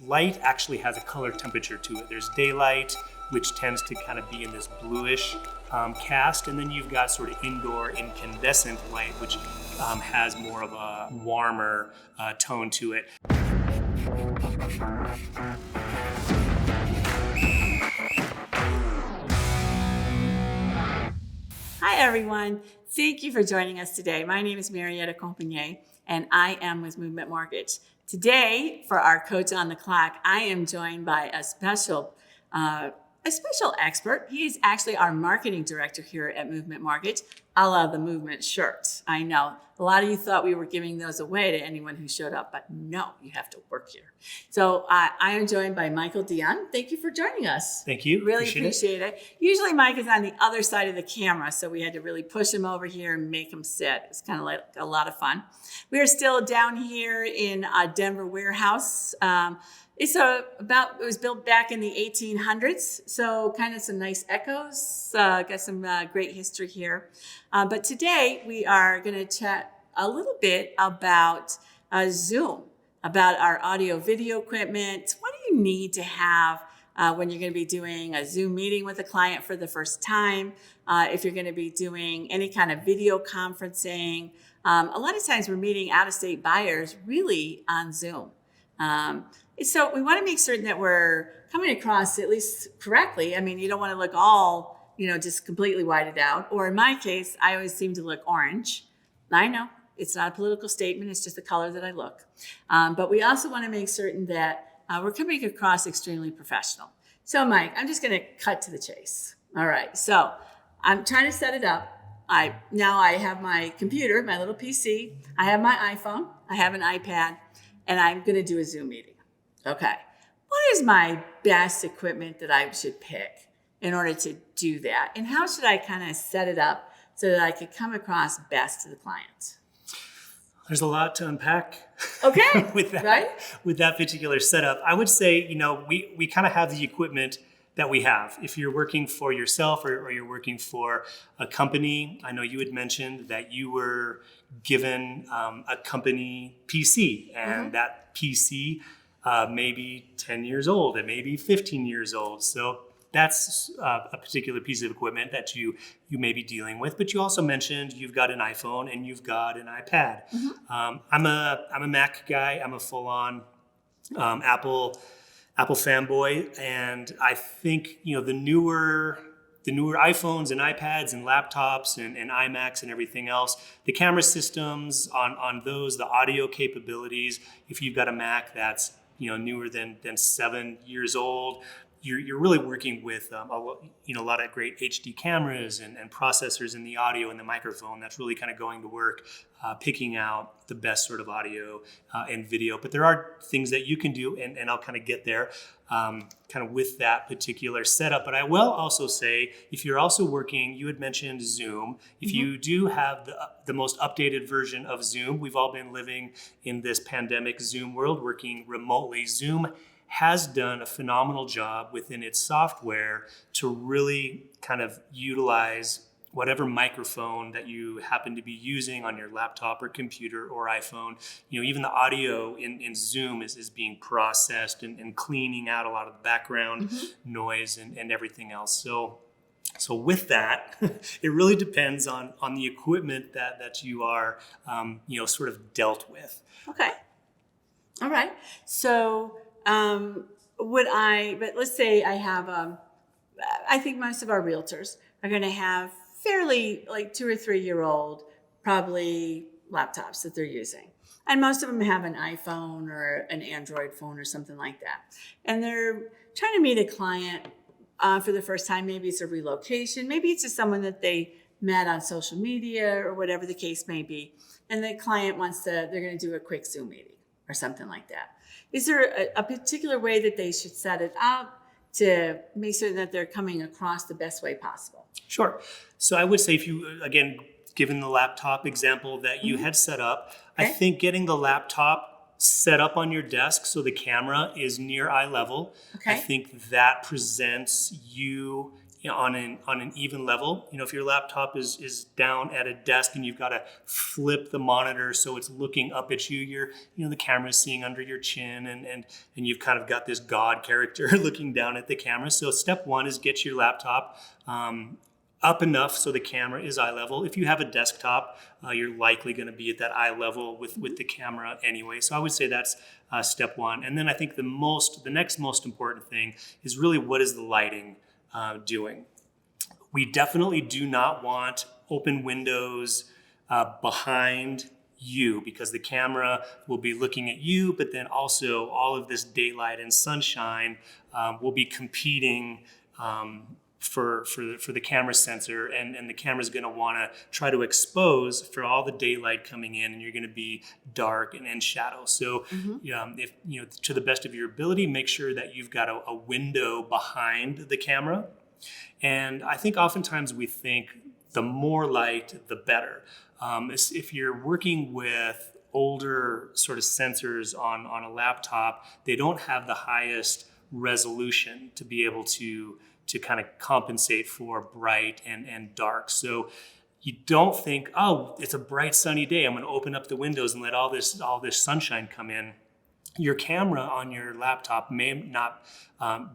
light actually has a color temperature to it. There's daylight, which tends to kind of be in this bluish cast, and then you've got sort of indoor incandescent light, which has more of a warmer tone to it. Hi everyone, thank you for joining us today. My name is Marietta Companie and I am with Movement Mortgage. Today, for our Coach on the Clock, I am joined by a special expert. He is actually our marketing director here at Movement Mortgage, a la the Movement shirt. I know a lot of you thought we were giving those away to anyone who showed up, but no, you have to work here. So I am joined by Michael Dion. Thank you for joining us. Thank you. Really appreciate it. Usually Mike is on the other side of the camera, so we had to really push him over here and make him sit. It's kind of like a lot of fun. We are still down here in Denver warehouse. It was built back in the 1800s, so kind of some nice echoes. Got some great history here. But today we are going to chat a little bit about Zoom, about our audio video equipment. What do you need to have when you're going to be doing a Zoom meeting with a client for the first time? If you're going to be doing any kind of video conferencing. A lot of times we're meeting out-of-state buyers really on Zoom. So we want to make certain that we're coming across at least correctly. I mean, you don't want to look all, just completely whited out. Or in my case, I always seem to look orange. I know it's not a political statement. It's just the color that I look. But we also want to make certain that we're coming across extremely professional. So Mike, I'm just going to cut to the chase. All right. So I'm trying to set it up. Now I have my computer, my little PC. I have my iPhone. I have an iPad. And I'm going to do a Zoom meeting. Okay. What is my best equipment that I should pick in order to do that? And how should I kind of set it up so that I could come across best to the client? There's a lot to unpack. Okay. with that, right? With that particular setup. I would say, we kind of have the equipment that we have. If you're working for yourself or you're working for a company, I know you had mentioned that you were given a company PC, and that PC may be 10 years old, it may be 15 years old. So that's a particular piece of equipment that you may be dealing with. But you also mentioned you've got an iPhone and you've got an iPad. I'm a Mac guy. I'm a full-on Apple fanboy, and I think the newer iPhones and iPads and laptops and iMacs and everything else, the camera systems on those, the audio capabilities. If you've got a Mac that's newer than 7 years old, you're really working with a lot of great HD cameras and processors in the audio and the microphone. That's really kind of going to work, picking out the best sort of audio and video. But there are things that you can do, and I'll kind of get there kind of with that particular setup. But I will also say, if you're also working, you had mentioned Zoom. If you do have the most updated version of Zoom, we've all been living in this pandemic Zoom world, working remotely. Zoom has done a phenomenal job within its software to really kind of utilize whatever microphone that you happen to be using on your laptop or computer or iPhone. Even the audio in Zoom is being processed and cleaning out a lot of the background noise and everything else. So with that, it really depends on the equipment that you are, sort of dealt with. Okay. All right. So but let's say I have, I think most of our realtors are going to have fairly 2 or 3 year old, probably laptops that they're using. And most of them have an iPhone or an Android phone or something like that. And they're trying to meet a client for the first time. Maybe it's a relocation. Maybe it's just someone that they met on social media or whatever the case may be. And the client they're going to do a quick Zoom meeting or something like that. Is there a particular way that they should set it up to make sure that they're coming across the best way possible? Sure. So I would say, if you, again, given the laptop example that you had set up, I think getting the laptop set up on your desk so the camera is near eye level, I think that presents you on an even level. If your laptop is down at a desk and you've got to flip the monitor so it's looking up at you, the camera's seeing under your chin, and you've kind of got this God character looking down at the camera. So step one is get your laptop up enough so the camera is eye level. If you have a desktop, you're likely going to be at that eye level with the camera anyway. So I would say that's step one. And then I think the next most important thing is really, what is the lighting doing? We definitely do not want open windows behind you, because the camera will be looking at you, but then also all of this daylight and sunshine will be competing for the camera sensor, and the camera's going to want to try to expose for all the daylight coming in, and you're going to be dark and in shadow. So if to the best of your ability, make sure that you've got a window behind the camera. And I think oftentimes we think the more light, the better. If you're working with older sort of sensors on a laptop, they don't have the highest resolution to be able to kind of compensate for bright and dark. So you don't think, oh, it's a bright sunny day, I'm going to open up the windows and let all this sunshine come in. Your camera on your laptop may not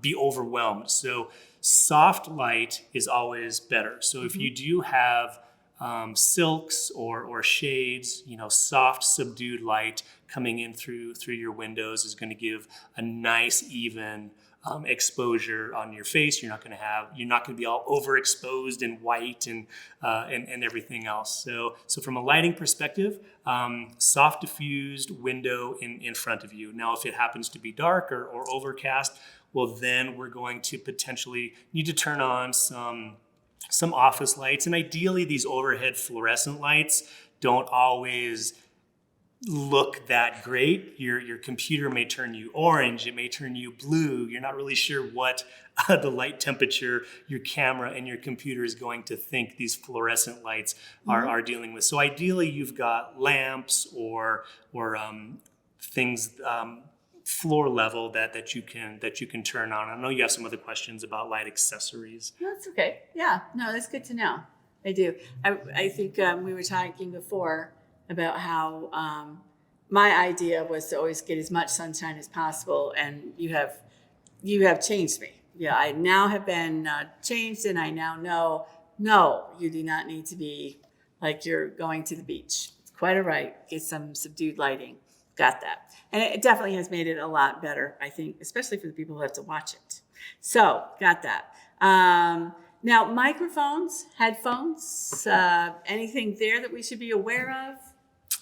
be overwhelmed. So soft light is always better. So if you do have silks or shades, soft subdued light coming in through your windows is going to give a nice even exposure on your face. You're not going to be all overexposed and white and everything else. So from a lighting perspective, soft diffused window in front of you. Now, if it happens to be dark or overcast, well, then we're going to potentially need to turn on some office lights, and ideally these overhead fluorescent lights don't always look that great. Your computer may turn you orange, it may turn you blue. You're not really sure what the light temperature your camera and your computer is going to think these fluorescent lights are dealing with. So ideally you've got lamps or things floor level that you can turn on. I know you have some other questions about light accessories. No, that's okay. Yeah, no, that's good to know. I do. I think we were talking before about how my idea was to always get as much sunshine as possible, and you have changed me. Yeah, I now have been changed, and I now know, no, you do not need to be like you're going to the beach. It's quite all right. Get some subdued lighting. Got that. And it definitely has made it a lot better, I think, especially for the people who have to watch it. So, got that. Now, microphones, headphones, anything there that we should be aware of?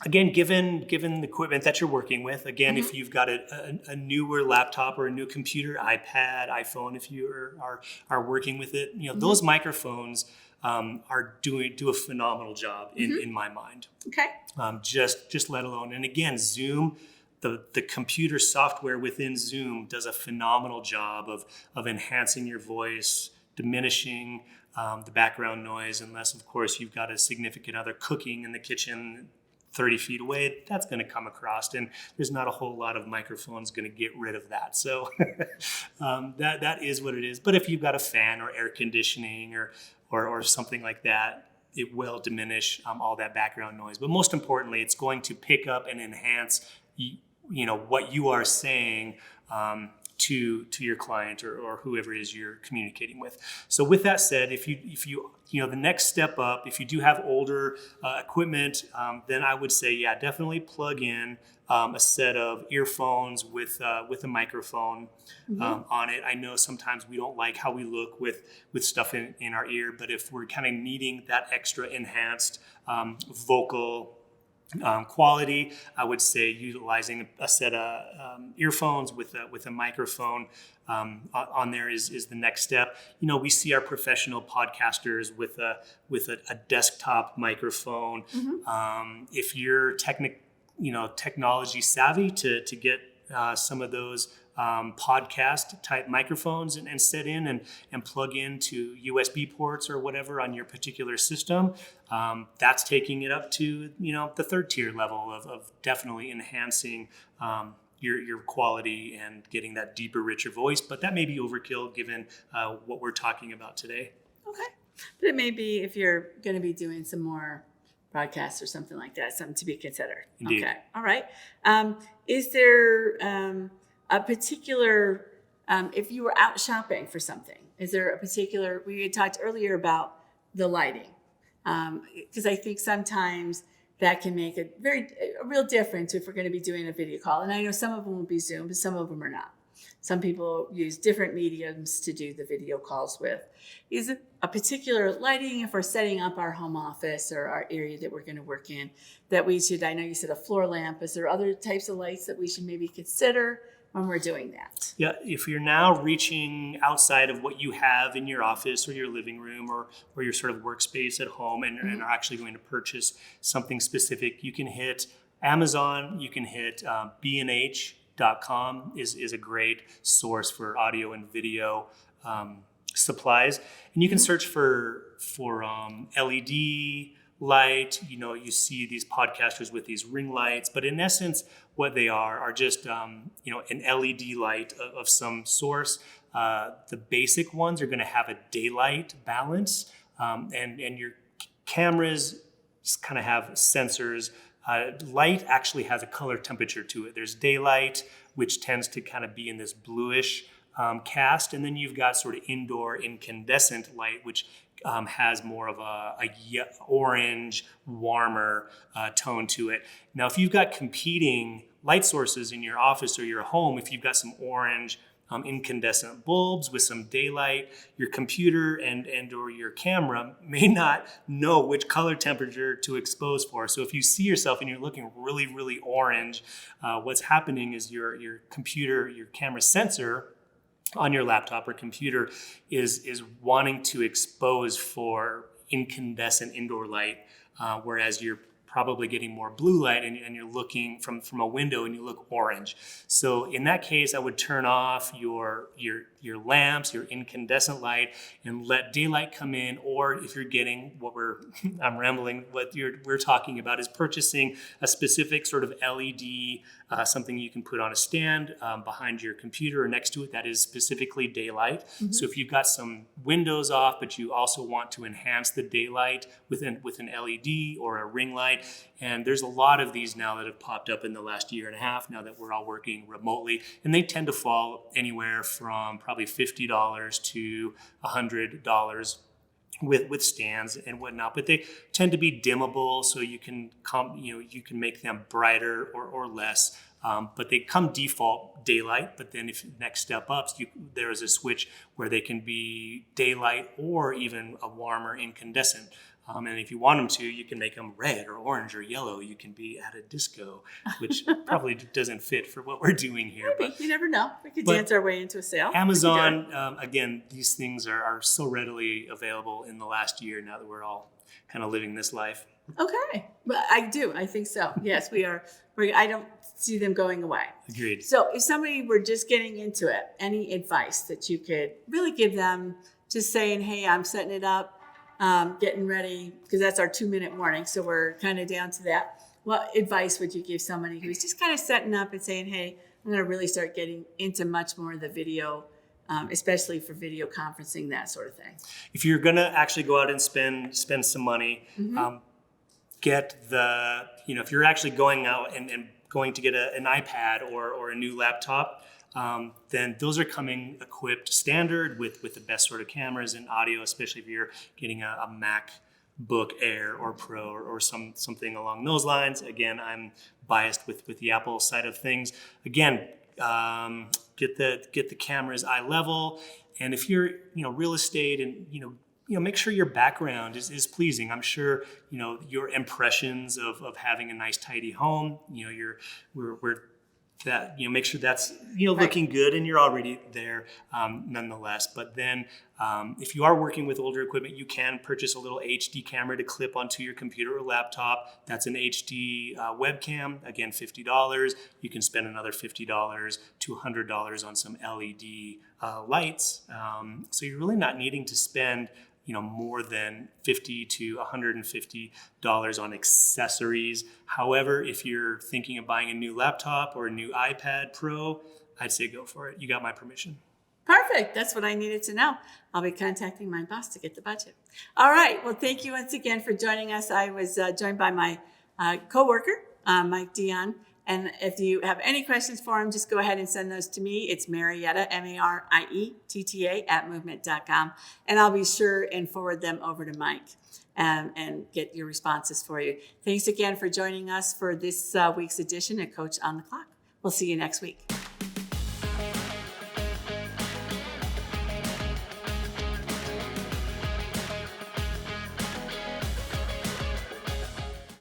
Again, given the equipment that you're working with, again, if you've got a newer laptop or a new computer, iPad, iPhone, if you are working with it, those microphones do a phenomenal job in my mind. Okay. Just let alone, and again, Zoom, the computer software within Zoom does a phenomenal job of enhancing your voice, diminishing the background noise, unless of course you've got a significant other cooking in the kitchen 30 feet away. That's going to come across, and there's not a whole lot of microphones going to get rid of that. So that is what it is. But if you've got a fan or air conditioning or something like that, it will diminish all that background noise. But most importantly, it's going to pick up and enhance what you are saying to your client or whoever it is you're communicating with. So with that said, if you the next step up, if you do have older equipment, then I would say, yeah, definitely plug in a set of earphones with a microphone on it. I know sometimes we don't like how we look with stuff in our ear, but if we're kind of needing that extra enhanced vocal quality, I would say utilizing a set of earphones with a microphone on there is the next step. We see our professional podcasters with a desktop microphone. If you're technology savvy to get some of those podcast type microphones and set in and plug into USB ports or whatever on your particular system, that's taking it up to the third tier level of definitely enhancing your quality and getting that deeper, richer voice. But that may be overkill given what we're talking about today. Okay. But it may be if you're going to be doing some more broadcasts or something like that, something to be considered. Indeed. Okay. All right. Is there a particular, if you were out shopping for something, is there a particular, we had talked earlier about the lighting, because I think sometimes that can make a real difference if we're going to be doing a video call. And I know some of them will be Zoom, but some of them are not. Some people use different mediums to do the video calls with. Is it a particular lighting if we're setting up our home office or our area that we're going to work in that we should, I know you said a floor lamp, is there other types of lights that we should maybe consider when we're doing that? Yeah, if you're now reaching outside of what you have in your office or your living room or your sort of workspace at home and are actually going to purchase something specific, you can hit Amazon, you can hit B&H.com is a great source for audio and video supplies. And you can search for LED light. You see these podcasters with these ring lights, but in essence, what they are just an LED light of some source. The basic ones are going to have a daylight balance, and your cameras kind of have sensors. Light actually has a color temperature to it. There's daylight, which tends to kind of be in this bluish cast, and then you've got sort of indoor incandescent light, which has more of a orange, warmer tone to it. Now, if you've got competing light sources in your office or your home, if you've got some orange incandescent bulbs with some daylight, your computer and or your camera may not know which color temperature to expose for. So if you see yourself and you're looking really, really orange, what's happening is your computer, your camera sensor on your laptop or computer is wanting to expose for incandescent indoor light, whereas you're probably getting more blue light and you're looking from a window and you look orange. So in that case, I would turn off your lamps, your incandescent light, and let daylight come in. Or if you're getting I'm rambling, we're talking about is purchasing a specific sort of LED, something you can put on a stand behind your computer or next to it that is specifically daylight. Mm-hmm. So if you've got some windows off, but you also want to enhance the daylight with an LED or a ring light, and there's a lot of these now that have popped up in the last year and a half now that we're all working remotely, and they tend to fall anywhere from probably $50 to $100 with stands and whatnot, but they tend to be dimmable, so you can you can make them brighter or less. But they come default daylight. But then if next step up, there is a switch where they can be daylight or even a warmer incandescent. And if you want them to, you can make them red or orange or yellow. You can be at a disco, which probably doesn't fit for what we're doing here. Maybe. But you never know. We could dance our way into a sale. Amazon, again, these things are so readily available in the last year now that we're all kind of living this life. Okay. Well, I do. I think so. Yes, we are. I don't see them going away. Agreed. So if somebody were just getting into it, any advice that you could really give them, just saying, hey, I'm setting it up, getting ready, because that's our 2-minute warning. So we're kind of down to that. What advice would you give somebody who's just kind of setting up and saying, hey, I'm going to really start getting into much more of the video, especially for video conferencing, that sort of thing? If you're going to actually go out and spend some money, mm-hmm. If you're actually going out and going to get an iPad or a new laptop, then those are coming equipped standard with the best sort of cameras and audio, especially if you're getting a MacBook Air or Pro or something along those lines. Again, I'm biased with the Apple side of things. Again, get the cameras eye level, and if you're real estate and make sure your background is pleasing. I'm sure your impressions of having a nice tidy home. Make sure that's looking good, and you're already there nonetheless. But then if you are working with older equipment, you can purchase a little HD camera to clip onto your computer or laptop. That's an HD webcam. Again, $50. You can spend another $50 to $100 on some LED lights. So you're really not needing to spend more than $50 to $150 on accessories. However, if you're thinking of buying a new laptop or a new iPad Pro, I'd say go for it. You got my permission. Perfect. That's what I needed to know. I'll be contacting my boss to get the budget. All right. Well, thank you once again for joining us. I was joined by my coworker, Mike Dion. And if you have any questions for him, just go ahead and send those to me. It's Marietta, Marietta @movement.com. And I'll be sure and forward them over to Mike and get your responses for you. Thanks again for joining us for this week's edition of Coach on the Clock. We'll see you next week.